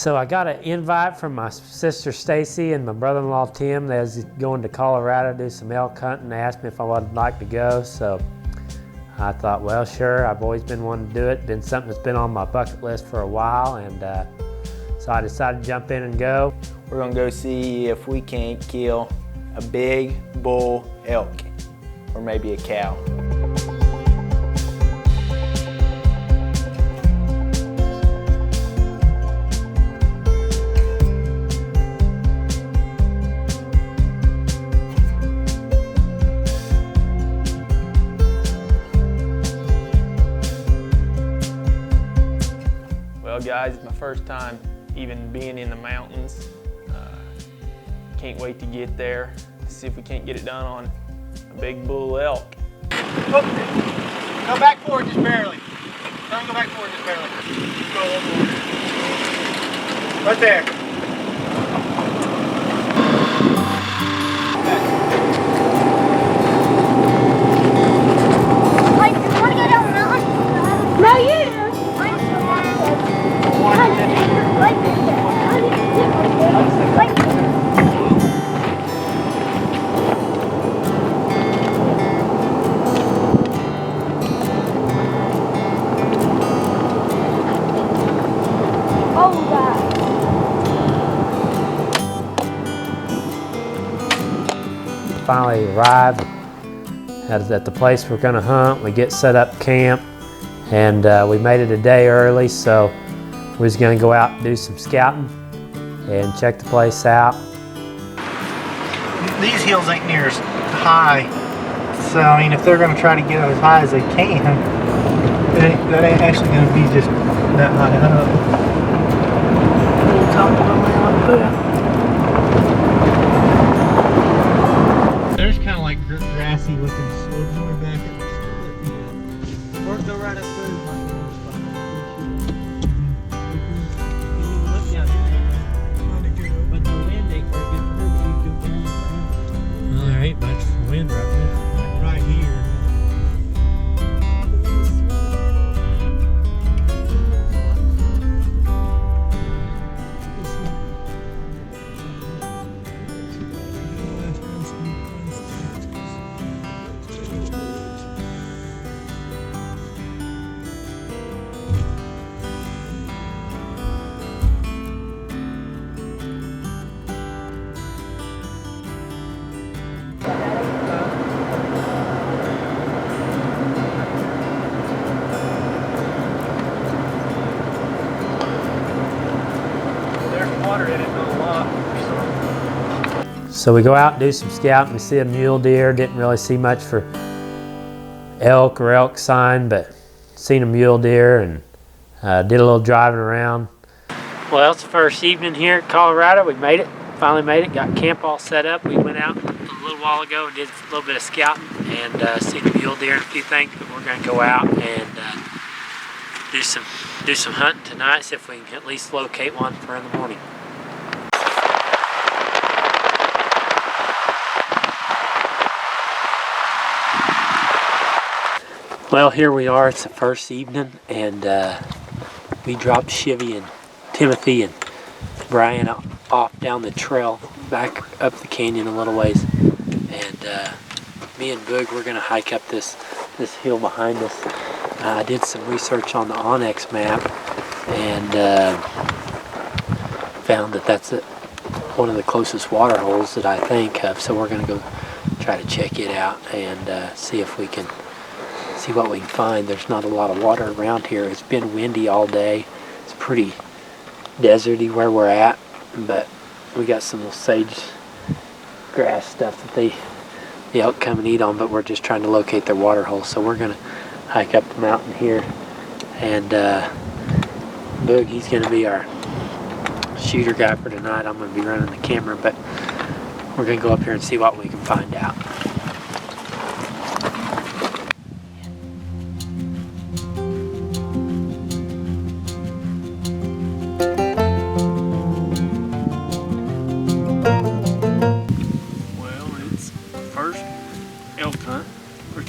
So I got an invite from my sister Stacy and my brother-in-law Tim. They was going to Colorado to do some elk hunting. They asked me if I would like to go, so I thought, well, sure. I've always been wanting to do it. Been something that's been on my bucket list for a while, and so I decided to jump in and go. We're gonna go see if we can't kill a big bull elk, or maybe a cow. Well guys, it's my first time even being in the mountains. Can't wait to get there, see if we can't get it done on a big bull elk. Oh, go back forward just barely. Don't go back forward just barely. Just go a little more. Right there. Like, you want to go down the mountain? No, you. Finally arrived at the place we're going to hunt. We get set up camp, and we made it a day early, so we're just going to go out and do some scouting and check the place out. These hills ain't near as high, so I mean, if they're going to try to get as high as they can, that ain't actually going to be just that high up. There's kind of like grassy looking slopes way back at the split. Or go right up there. Look down there. But the wind ain't very good for her to go down the ground. Well, there ain't much wind right now. Like right here. So we go out and do some scouting. We see a mule deer. Didn't really see much for elk or elk sign, but seen a mule deer and did a little driving around. Well, it's the first evening here at Colorado. We made it, finally made it, got camp all set up. We went out a little while ago and did a little bit of scouting and seen the mule deer and a few things, but we're gonna go out and do some hunting tonight, see if we can at least locate one for in the morning. Well, here we are. It's the first evening, and we dropped Chivy and Timothy and Brian off down the trail back up the canyon a little ways, and me and Boog, we're gonna hike up this hill behind us. I did some research on the Onyx map and found that that's one of the closest water holes that I think of, so we're gonna go try to check it out and see if we can see what we can find. There's not a lot of water around here. It's been windy all day. It's pretty deserty where we're at, but we got some little sage grass stuff that the elk come and eat on, but we're just trying to locate their water hole. So we're gonna hike up the mountain here, and Boog, he's gonna be our shooter guy for tonight. I'm gonna be running the camera, but we're gonna go up here and see what we can find out.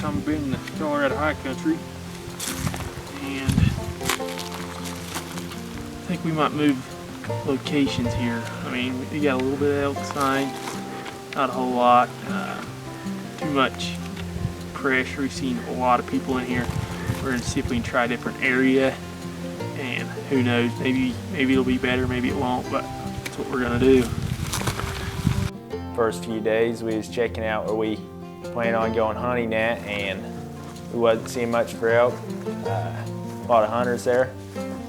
I've been in the Colorado high country, and I think we might move locations here. I mean, we got a little bit of elk sign, not a whole lot. Too much pressure. We've seen a lot of people in here. We're gonna see if we can try a different area, and who knows, maybe it'll be better, maybe it won't, but that's what we're gonna do. First few days we was checking out where we plan on going hunting at, and we wasn't seeing much for elk. A lot of hunters there,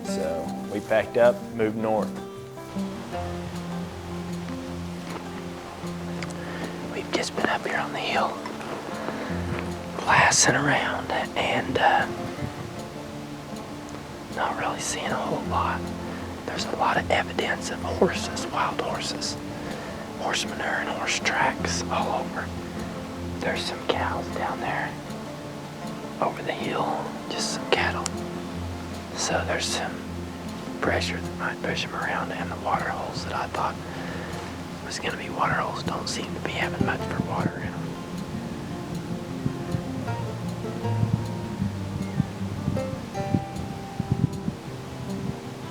so we packed up, moved north. We've just been up here on the hill, glassing around, and not really seeing a whole lot. There's a lot of evidence of horses, wild horses, horse manure and horse tracks all over. There's some cows down there over the hill, just some cattle. So there's some pressure that might push them around, and the water holes that I thought was going to be water holes don't seem to be having much for water in them.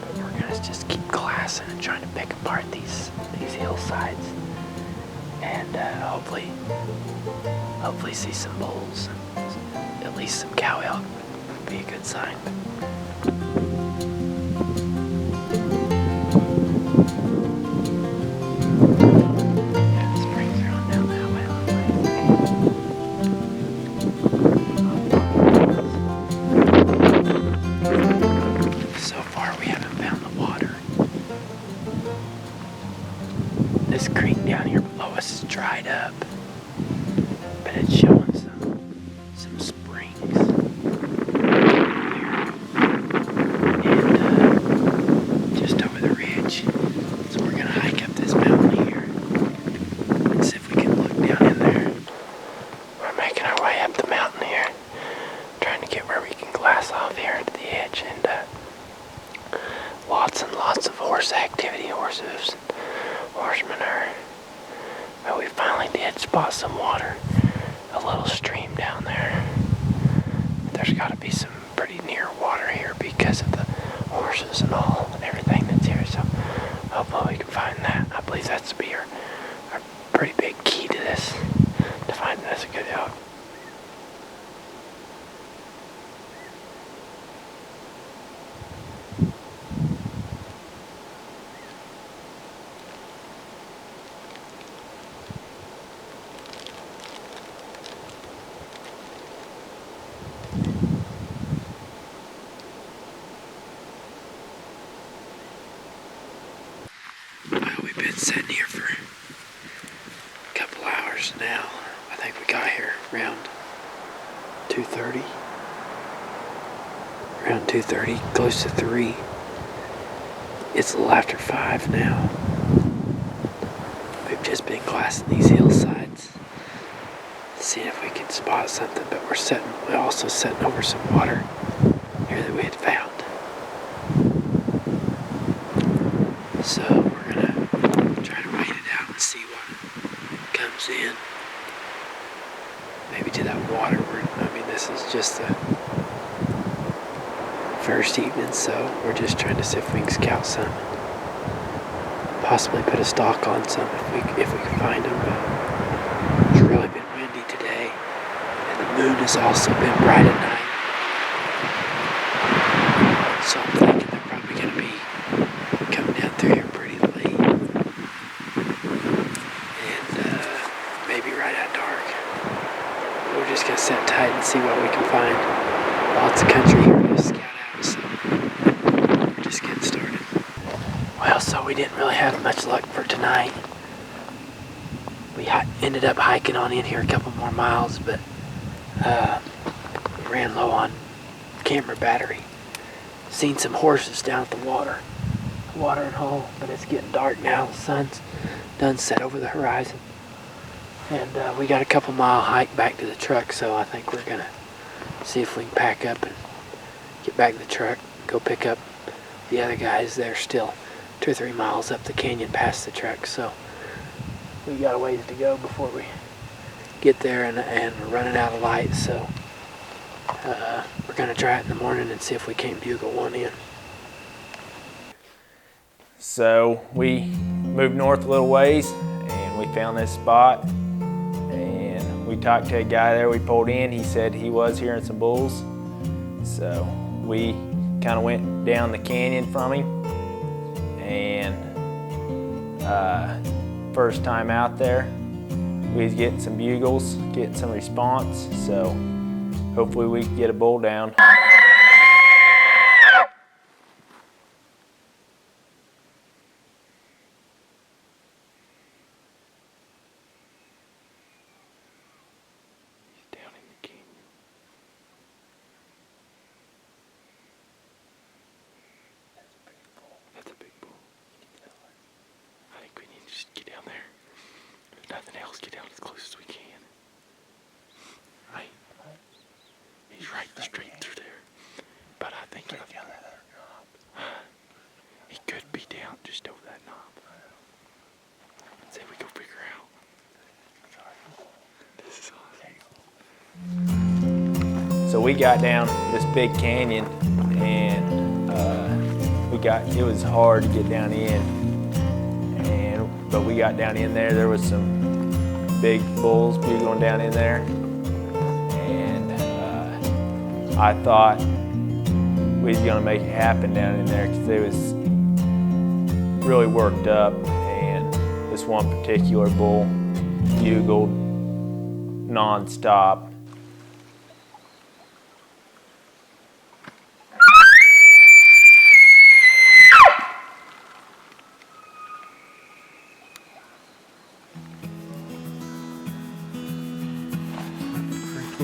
But we're going to just keep glassing and trying to pick apart these hillsides, and hopefully see some bulls, and at least some cow elk would be a good sign. Yeah, the springs are on down that way. So far we haven't found the water. This creek down here below us is dried up, but it's showing some springs and just over the ridge. So we're gonna hike up this mountain here and see if we can look down in there. We're making our way up the mountain here, trying to get where we can glass off here to the edge, and lots and lots of horse activity, horse hooves, horse manure. But we finally did spot some water, a little stream down there. There's got to be some pretty near water here because of the horses and all and everything that's here. So hopefully we can find that. I believe that's be our pretty big key to this, to finding us a good elk. Well, we've been sitting here for a couple hours now. I think we got here around 2:30. Around 2:30, close to 3. It's a little after 5 now. We've just been glassing these hillsides, seeing if we can spot something, but we're also setting over some water here that we had found. So we're gonna try to wait it out and see what comes in. Maybe to that water. This is just the first evening, so we're just trying to see if we can scout some, possibly put a stalk on some if we can find them. But it's really been windy today, and the moon has also been bright at night. So I'm thinking they're probably going to be coming down through here pretty late, and maybe right at dark. We're just going to sit tight and see what we can find. Lots of country here to scout out, so we're just getting started. Well, so we didn't really have much luck for tonight. We ended up hiking on in here a couple more miles, but we ran low on camera battery. Seen some horses down at the watering hole, but it's getting dark now. The sun's done set over the horizon. And we got a couple mile hike back to the truck, so I think we're gonna see if we can pack up and get back to the truck, go pick up the other guys. They're still 2 or 3 miles up the canyon past the truck, so we got a ways to go before we get there, and we're running out of light, so we're gonna try it in the morning and see if we can't bugle one in. So we moved north a little ways and we found this spot, and we talked to a guy there. We pulled in, he said he was hearing some bulls. So we kind of went down the canyon from him, and first time out there, we was getting some bugles, getting some response, so hopefully we can get a bull down. Nothing else, get down as close as we can. Right? He's right straight through there. But I think he could be down just over that knob. Say we go figure out. This is awesome. So we got down this big canyon, and it was hard to get down in, but we got down in there. There was some big bulls bugling down in there, and I thought we was gonna make it happen down in there because it was really worked up, and this one particular bull bugled non-stop.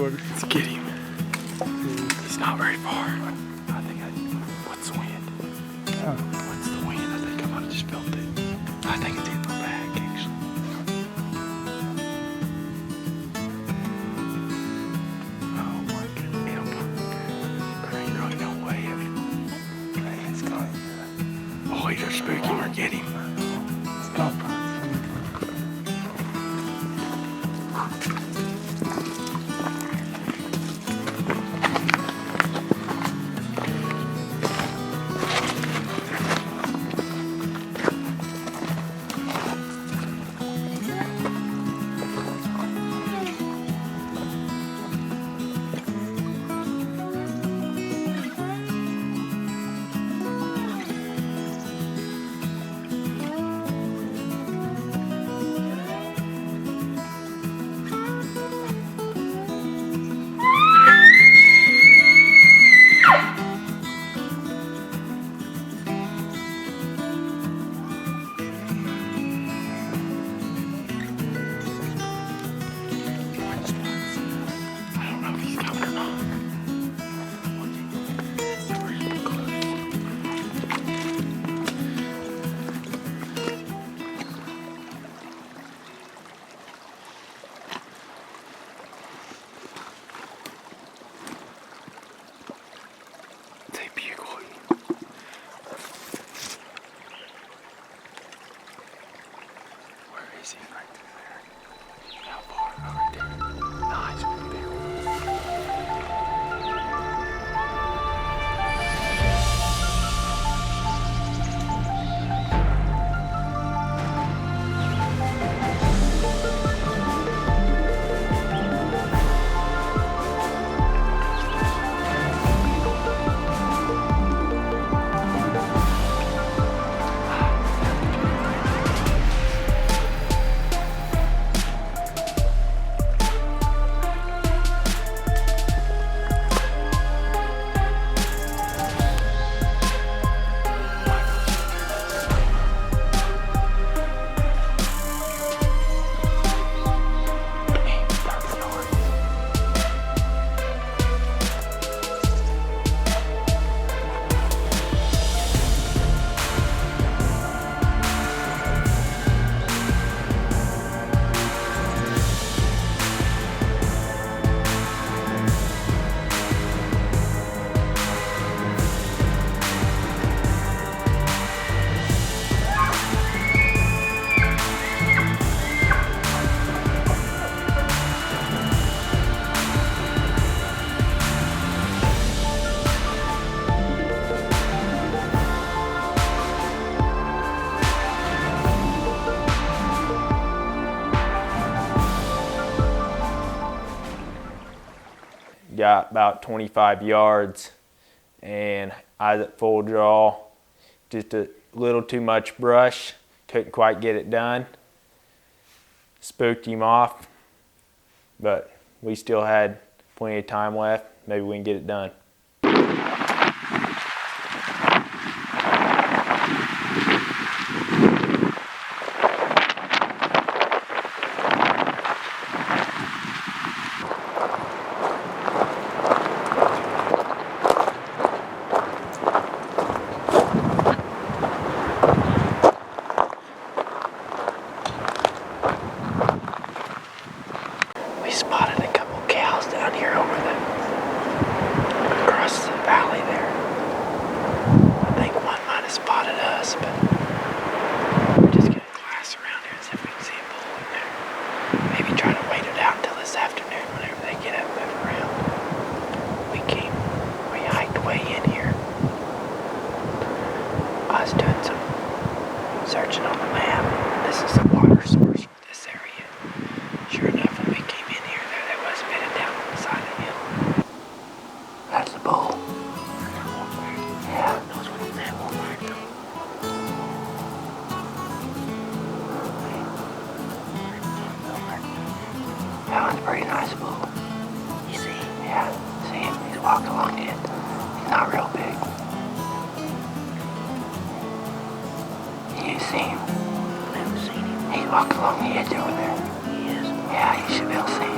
Let's get him. He's not very far. What's the wind? Oh. What's the wind? I think I might have just felt it. I think it's in my back, actually. Oh my goodness. Crane running away. Crane's going. Oh, either spook him or get him. Stop. got about 25 yards, and I was at full draw, just a little too much brush, couldn't quite get it done. Spooked him off, but we still had plenty of time left. Maybe we can get it done. We spotted a couple cows down here across the valley there. I think one might have spotted us, but we're just gonna glass around here and see if we can see a bull in there. Maybe try to wait it out until this afternoon whenever they get up and move around. We hiked way in here. I was doing some searching on the map. This is the water source for this area. Sure enough, when we came in here, there was bedded down on the side of the hill. That's the bull. Yeah. That one's a pretty nice bull. You see him? Yeah, see him. He's walking along the edge. He's not real big. You see him? I haven't seen him. He's walking along the edge over there. He is? Yeah, you should be able to see him.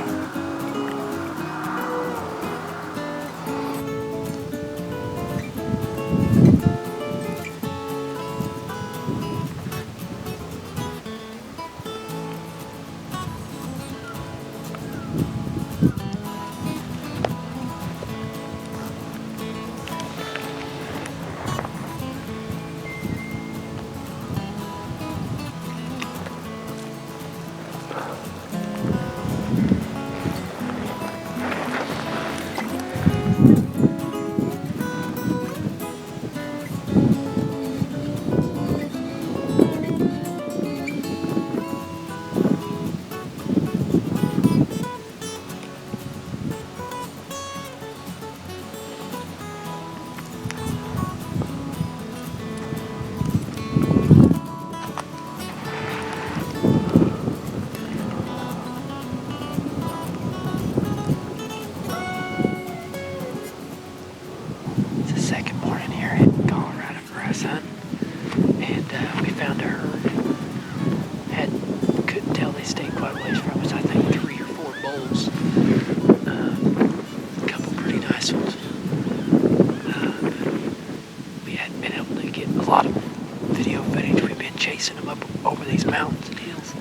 chasing them up over these mountains and hills.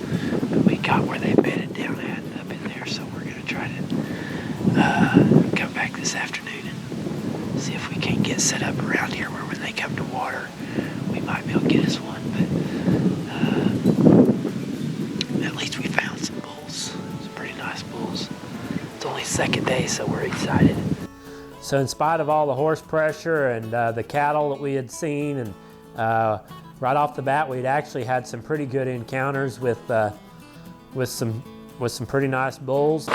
But we got where they bedded down at up in there, so we're going to try to come back this afternoon and see if we can't get set up around here where when they come to water, we might be able to get us one. But at least we found some bulls, some pretty nice bulls. It's only second day, so we're excited. So in spite of all the horse pressure and the cattle that we had seen, and right off the bat, we'd actually had some pretty good encounters with some pretty nice bulls.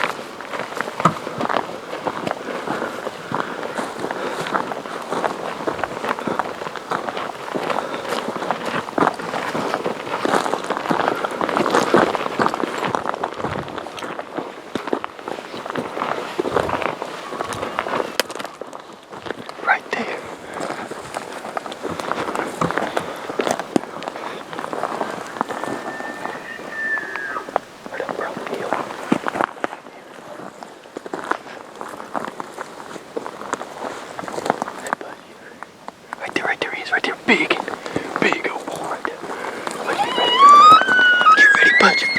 Big old boy. Let's get ready. Get ready, punch it.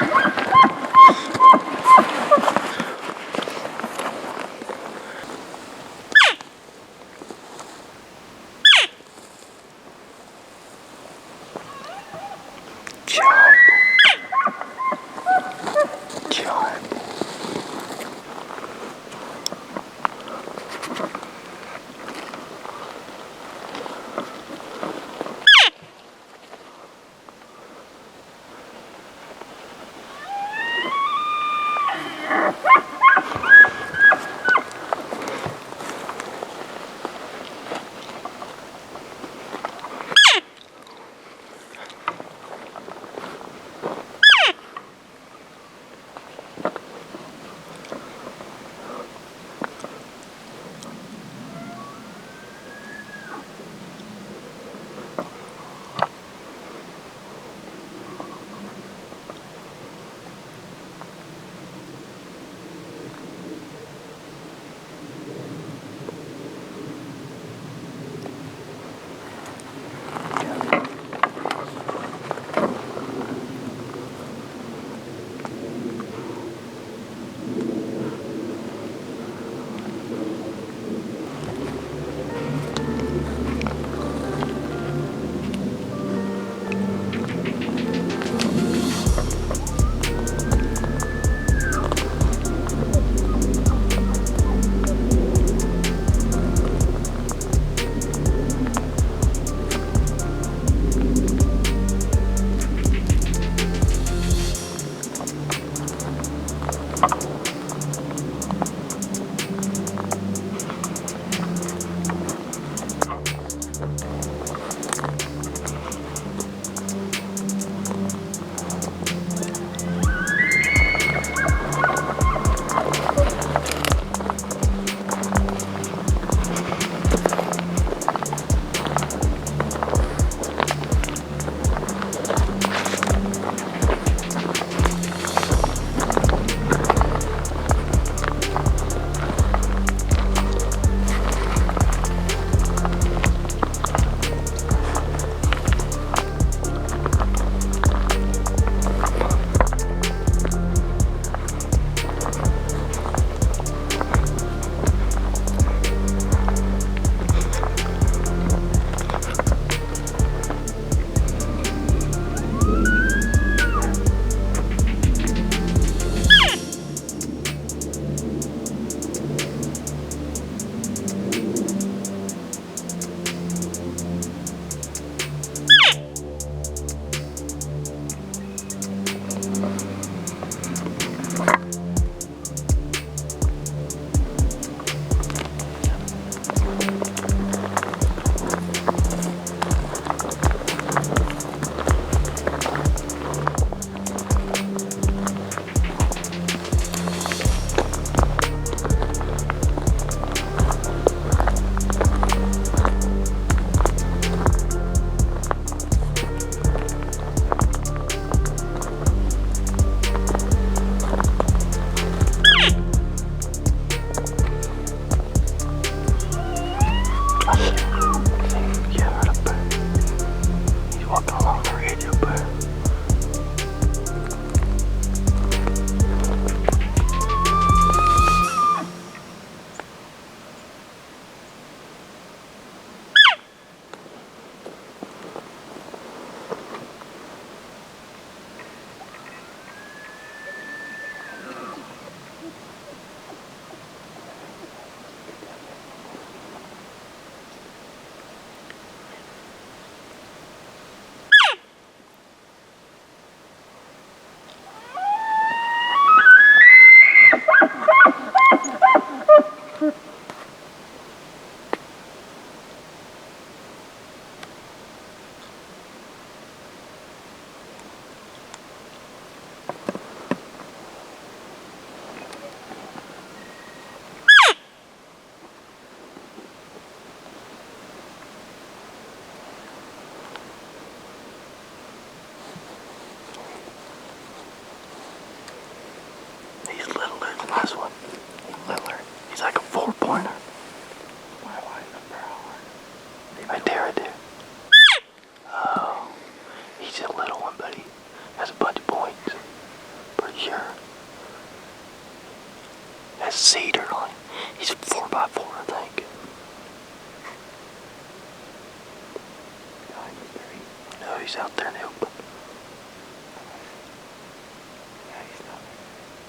he's out there now.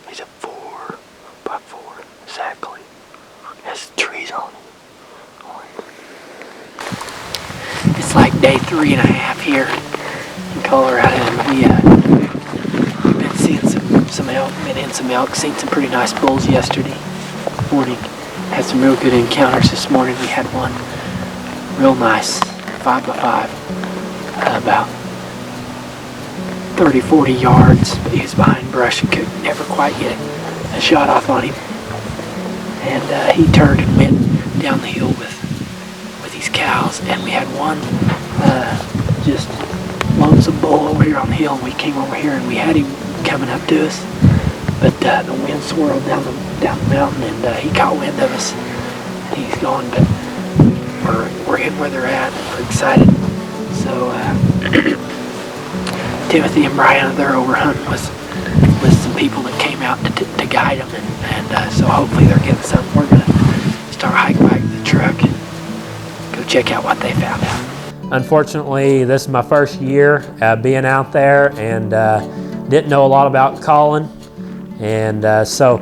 He's a 4x4, exactly. Has trees on him. It's like day 3.5 here in Colorado, and we've been seeing some elk, been in some elk, seen some pretty nice bulls yesterday morning. Had some real good encounters this morning. We had one real nice 5x5, about 30-40 yards, but he was behind brush and could never quite get a shot off on him. And he turned and went down the hill with these cows, and we had one just lonesome bull over here on the hill, and we came over here and we had him coming up to us, but the wind swirled down the mountain, and he caught wind of us and he's gone. But we're in where they're at. We're excited. So Timothy and Brian, they're over hunting with some people that came out to guide them, and so hopefully they're getting something. We're gonna start hiking back to the truck and go check out what they found out. Unfortunately, this is my first year being out there, and didn't know a lot about calling, and so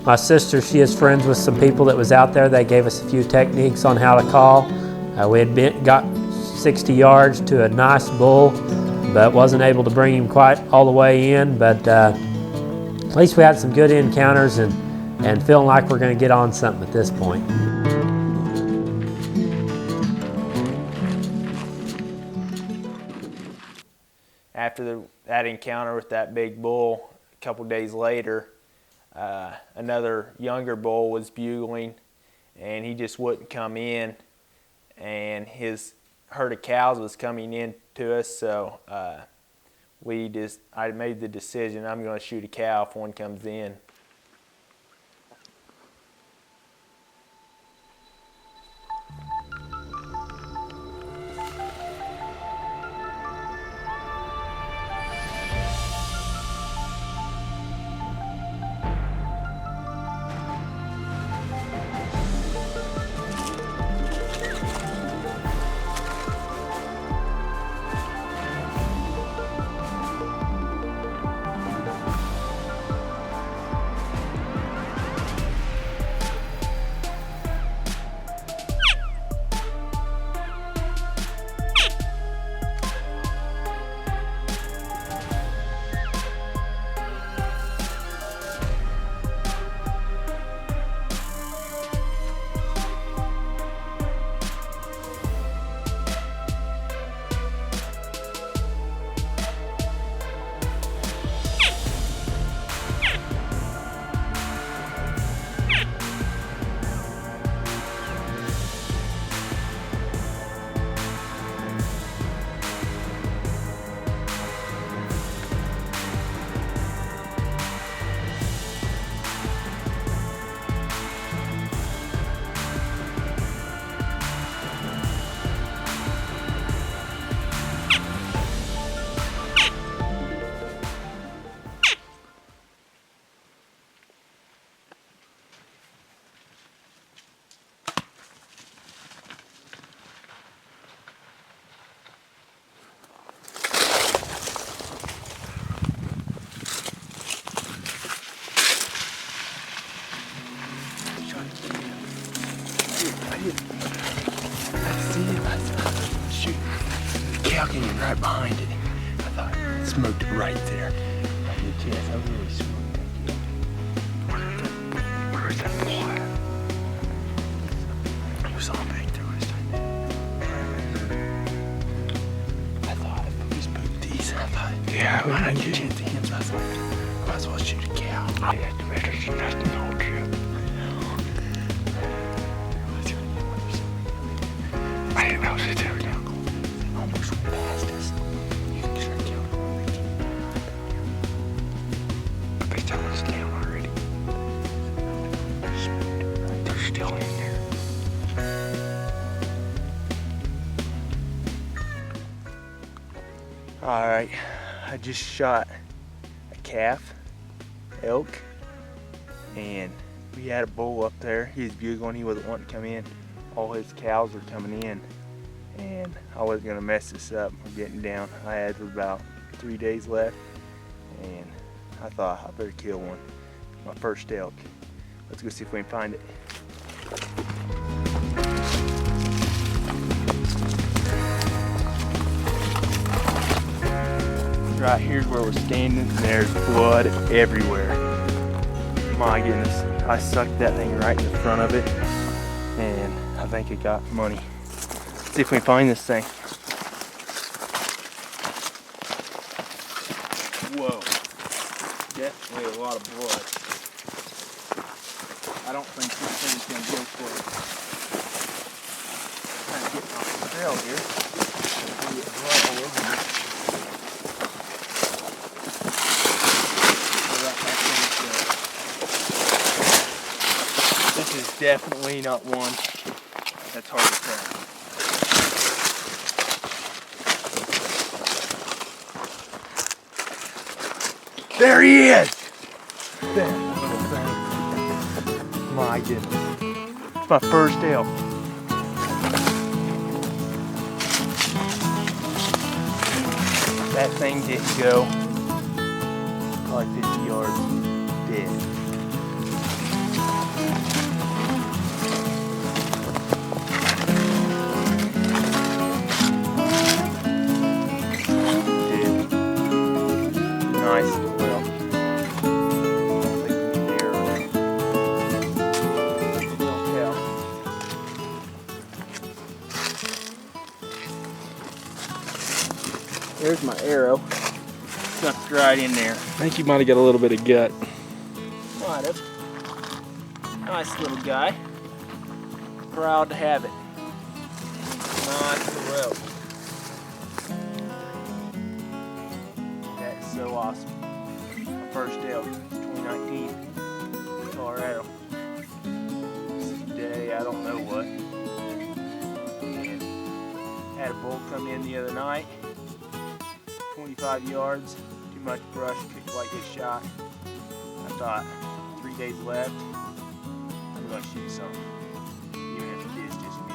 my sister, she is friends with some people that was out there. They gave us a few techniques on how to call. We had got 60 yards to a nice bull, but wasn't able to bring him quite all the way in, but at least we had some good encounters and feeling like we're going to get on something at this point. After that encounter with that big bull, a couple days later, another younger bull was bugling, and he just wouldn't come in, and his herd of cows was coming in to us, so I made the decision I'm going to shoot a cow if one comes in. Right behind it. I thought it smoked it right there. I did too. I really smoked it. Where is that boy? He was all back there last time. I thought if we spooked these, I thought, yeah, I might not get a chance to him. So I was like, I might as well shoot a cow. I had to better shoot that the whole trip. I didn't know it was ever down. Almost went past us. You can start counting. I bet that one's down already. They're still in there. All right, I just shot a calf elk, and we had a bull up there. He was bugling, he wasn't wanting to come in. All his cows were coming in, and I wasn't gonna mess this up. We're getting down. I had about 3 days left, and I thought I better kill one. My first elk. Let's go see if we can find it. Right here's where we're standing, and there's blood everywhere. My goodness, I sucked that thing right in the front of it, and I think it got money. Let's see if we can find this thing. Whoa, definitely a lot of blood. I don't think this thing's gonna go for it. Trying to get my trail here. Get blood all over me. This is definitely not one that's hard to track. There he is! That little thing. My goodness. It's my first elk. That thing didn't go probably 50 yards dead. Nice as well. There's my arrow. Stuck right in there. I think you might have got a little bit of gut. Might have. Nice little guy. Proud to have it. Nice little elk. That's so awesome. My first elk, 2019, Colorado. Today, I don't know what. And had a bull come in the other night, 25 yards, too much brush, couldn't quite get shot. I thought, 3 days left, I'm gonna shoot something, even if it is just me.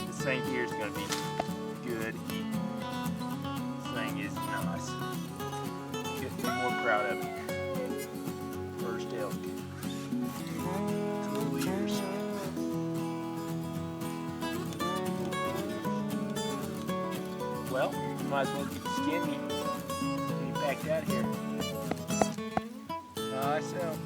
This thing here is gonna be good eating. This thing is nice. Couldn't be more proud of it. First elk. Cool ears. Well, you might as well get the skin meat. Get it back out here. Nice elk.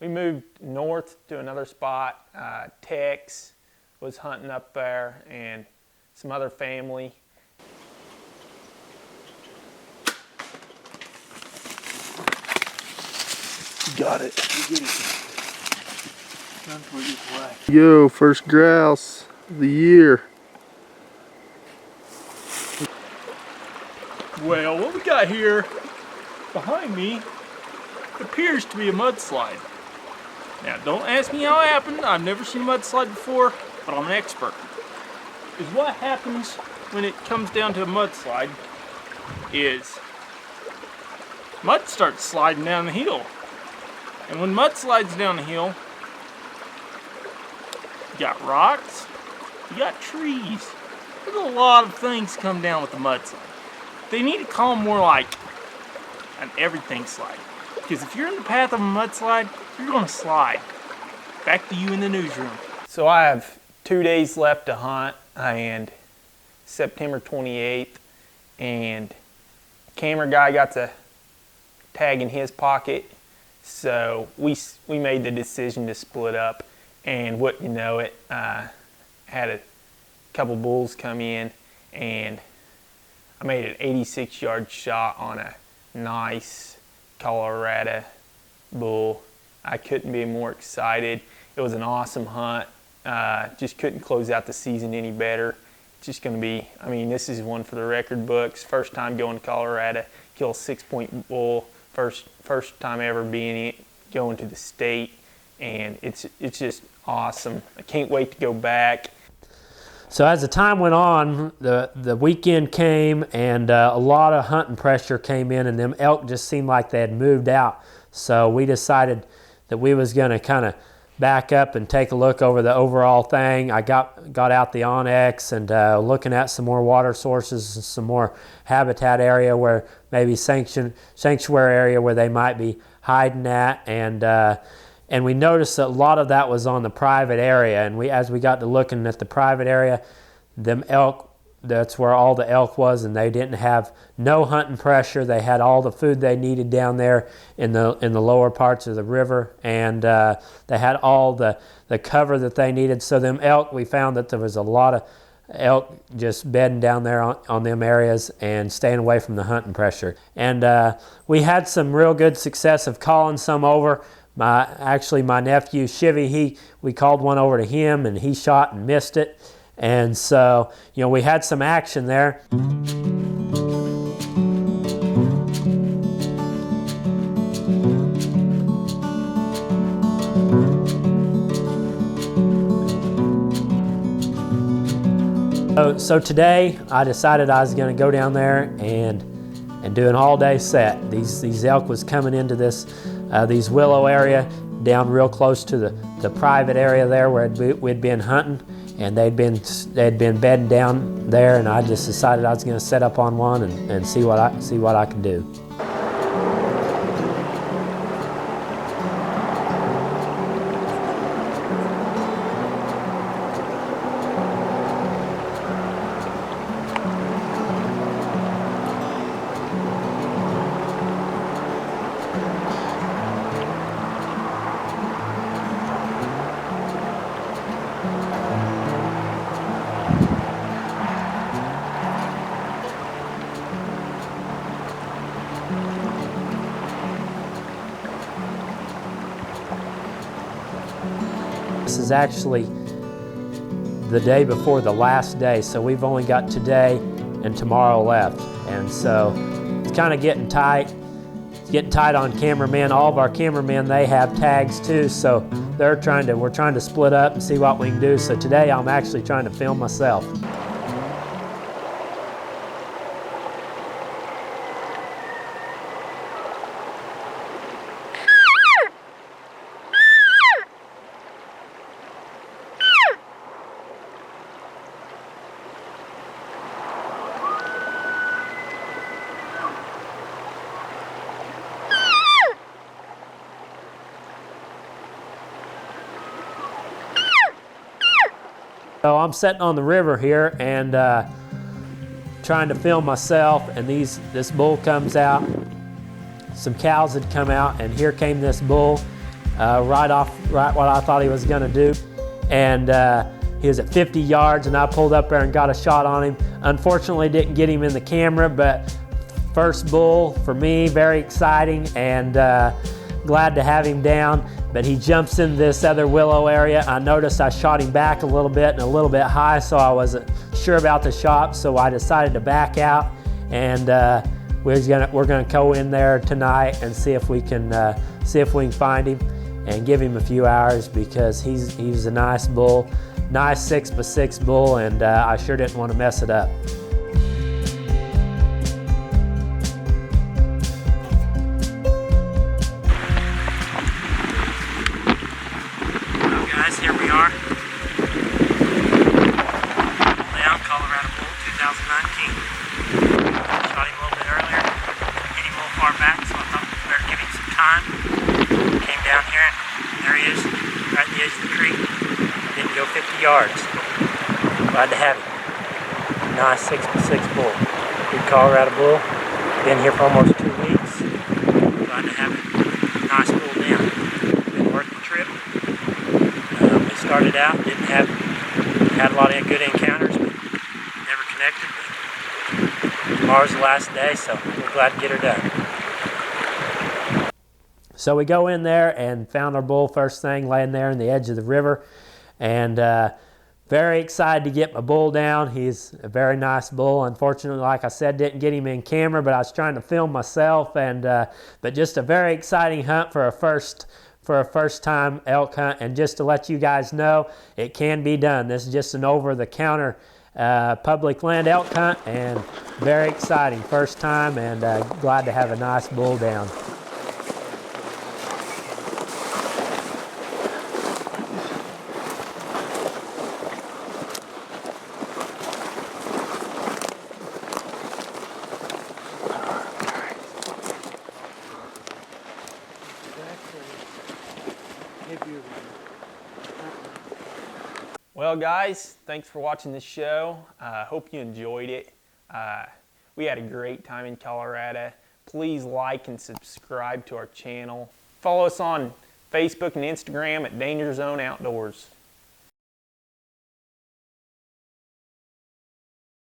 We moved north to another spot. Tex was hunting up there, and some other family. Got it. You get it. Yo, first grouse of the year. Well, what we got here behind me appears to be a mudslide. Now, don't ask me how it happened. I've never seen a mudslide before, but I'm an expert. Is what happens when it comes down to a mudslide is mud starts sliding down the hill. And when mud slides down the hill, you got rocks, you got trees. There's a lot of things come down with the mudslide. They need to call them more like an everything slide. Because if you're in the path of a mudslide, you're gonna slide. Back to you in the newsroom. So I have 2 days left to hunt, and September 28th, and camera guy got the tag in his pocket, so we made the decision to split up, and wouldn't you know it, had a couple bulls come in, and I made an 86-yard shot on a nice Colorado bull. I couldn't be more excited. It was an awesome hunt. Just couldn't close out the season any better. It's just going to be, I mean, this is one for the record books. First time going to Colorado, kill a 6-point bull. First time ever going to the state, and it's just awesome. I can't wait to go back. So as the time went on, the weekend came, and a lot of hunting pressure came in, and them elk just seemed like they had moved out. So we decided that we was going to kind of back up and take a look over the overall thing. I got out the Onyx and looking at some more water sources and some more habitat area where maybe sanctuary area where they might be hiding at, and we noticed that a lot of that was on the private area. And as we got to looking at the private area, them elk, that's where all the elk was, and they didn't have no hunting pressure. They had all the food they needed down there in the lower parts of the river, and they had all the cover that they needed. So them elk, we found that there was a lot of elk just bedding down there on them areas and staying away from the hunting pressure. And we had some real good success of calling some over. My nephew Chivy, we called one over to him, and he shot and missed it. And so, we had some action there. So today I decided I was going to go down there and do an all-day set. These elk was coming into these willow area down real close to the private area there where we'd been hunting. And they'd been bedding down there, and I just decided I was going to set up on one and see what I can do. This is actually the day before the last day, so we've only got today and tomorrow left. And so it's kind of getting tight. It's getting tight on cameramen. All of our cameramen, they have tags too, so we're trying to split up and see what we can do. So today I'm actually trying to film myself. So I'm sitting on the river here and trying to film myself, and this bull comes out. Some cows had come out, and here came this bull right what I thought he was going to do. And he was at 50 yards, and I pulled up there and got a shot on him. Unfortunately, didn't get him in the camera, but first bull for me, very exciting, and glad to have him down. But he jumps into this other willow area. I noticed I shot him back a little bit and a little bit high, so I wasn't sure about the shot, so I decided to back out, and we're gonna go in there tonight and see if we can find him and give him a few hours, because he's a nice bull, nice 6x6 bull, and I sure didn't want to mess it up. Here we are, down Colorado Bull 2019. Shot him a little bit earlier, hit him a little far back, so I thought we better give him some time. Came down here, and there he is, right at the edge of the creek. Didn't go 50 yards. Glad to have him. Nice 6x6 bull. Good Colorado Bull. Been here for almost 2 weeks. Glad to have him. Nice bull down. Been worth the trip. Started out, had a lot of good encounters, but never connected. But tomorrow's the last day, so we're glad to get her done. So we go in there and found our bull first thing, laying there in the edge of the river, and very excited to get my bull down. He's a very nice bull. Unfortunately, like I said, didn't get him in camera, but I was trying to film myself, and but just a very exciting hunt for a first time elk hunt. And just to let you guys know, it can be done. This is just an over-the-counter public land elk hunt, and very exciting first time, and glad to have a nice bull down. Well, guys, thanks for watching this show. Hope you enjoyed it. We had a great time in Colorado. Please like and subscribe to our channel. Follow us on Facebook and Instagram at Danger Zone Outdoors.